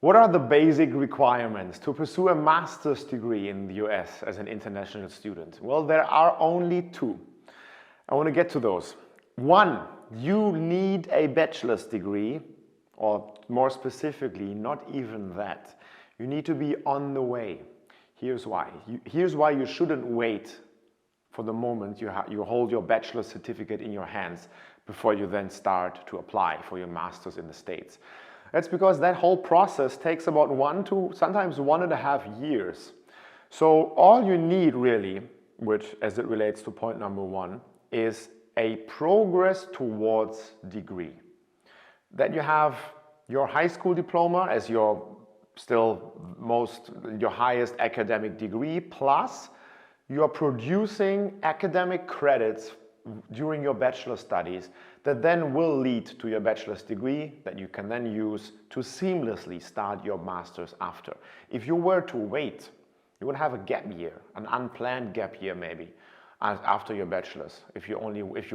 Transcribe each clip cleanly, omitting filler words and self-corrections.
What are the basic requirements to pursue a master's degree in the US as an international student? Well, there are only two. I want to get to those. One, you need a bachelor's degree, or more specifically, not even that. You need to be on the way. Here's why. Here's why you shouldn't wait for the moment you hold your bachelor's certificate in your hands before you then start to apply for your master's in the States. That's because that whole process takes about 1 to sometimes 1.5 years. So all you need really, which as it relates to point number 1, is a progress towards degree. That you have your high school diploma as your highest academic degree, plus you are producing academic credits during your bachelor studies that then will lead to your bachelor's degree that you can then use to seamlessly start your master's after. If you were to wait, you would have a gap year, an unplanned gap year maybe, after your bachelor's, if you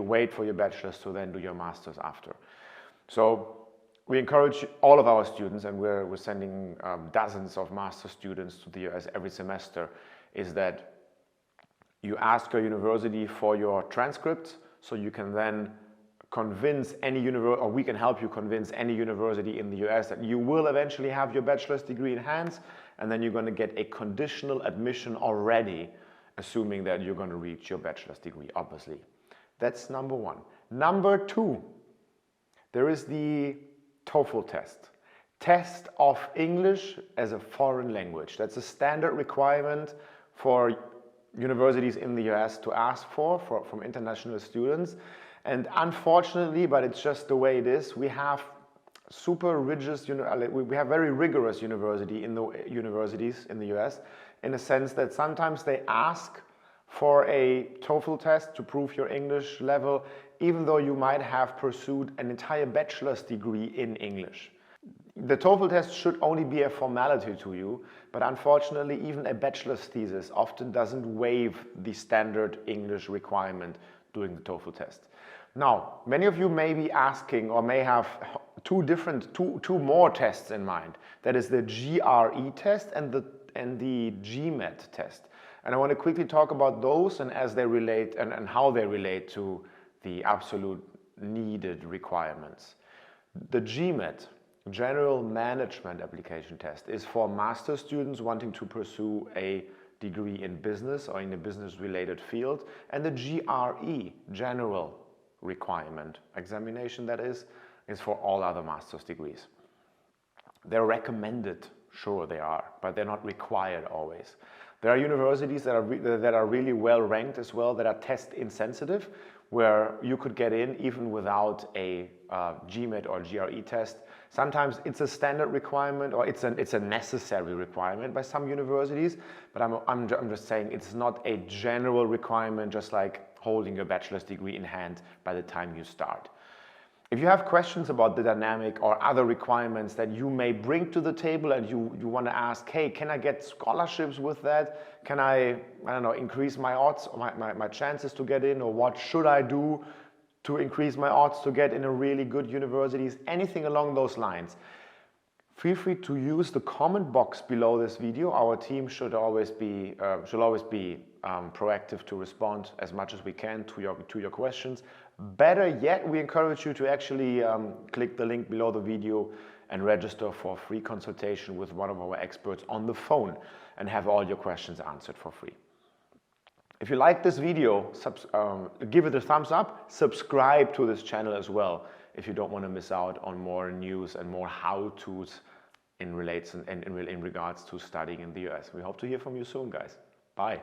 wait for your bachelor's to then do your master's after. So we encourage all of our students, and we're sending dozens of master students to the US every semester, is that you ask your university for your transcripts so you can then convince any university, or we can help you convince any university in the US that you will eventually have your bachelor's degree in hand, and then you're going to get a conditional admission already, assuming that you're going to reach your bachelor's degree, obviously. That's number 1. Number 2, there is the TOEFL test. Test of English as a foreign language. That's a standard requirement for universities in the US to ask from international students. And unfortunately, but it's just the way it is, we have very rigorous universities in the US, in a sense that sometimes they ask for a TOEFL test to prove your English level, even though you might have pursued an entire bachelor's degree in English. The TOEFL test should only be a formality to you, but unfortunately even a bachelor's thesis often doesn't waive the standard English requirement doing the TOEFL test. Now, many of you may be asking, or may have two more tests in mind. That is the GRE test and the GMAT test. And I want to quickly talk about those and as they relate and how they relate to the absolute needed requirements. The GMAT, General Management Application Test, is for master students wanting to pursue a degree in business or in a business-related field, and the GRE, General Requirement Examination, that is for all other master's degrees. They're recommended, sure they are, but they're not required always. There are universities that are really well ranked as well, that are test insensitive, where you could get in even without a GMAT or GRE test. Sometimes it's a standard requirement, or it's a necessary requirement by some universities, but I'm just saying it's not a general requirement, just like holding your bachelor's degree in hand by the time you start. If you have questions about the dynamic or other requirements that you may bring to the table and you want to ask, hey, can I get scholarships with that? Can I don't know, increase my odds, or my chances to get in, or what should I do to increase my odds to get in a really good universities? Anything along those lines. Feel free to use the comment box below this video. Our team should always be proactive to respond as much as we can to your questions. Better yet, we encourage you to actually click the link below the video and register for a free consultation with one of our experts on the phone and have all your questions answered for free. If you like this video, give it a thumbs up, subscribe to this channel as well if you don't want to miss out on more news and more how-tos in regards to studying in the US. We hope to hear from you soon, guys. Bye.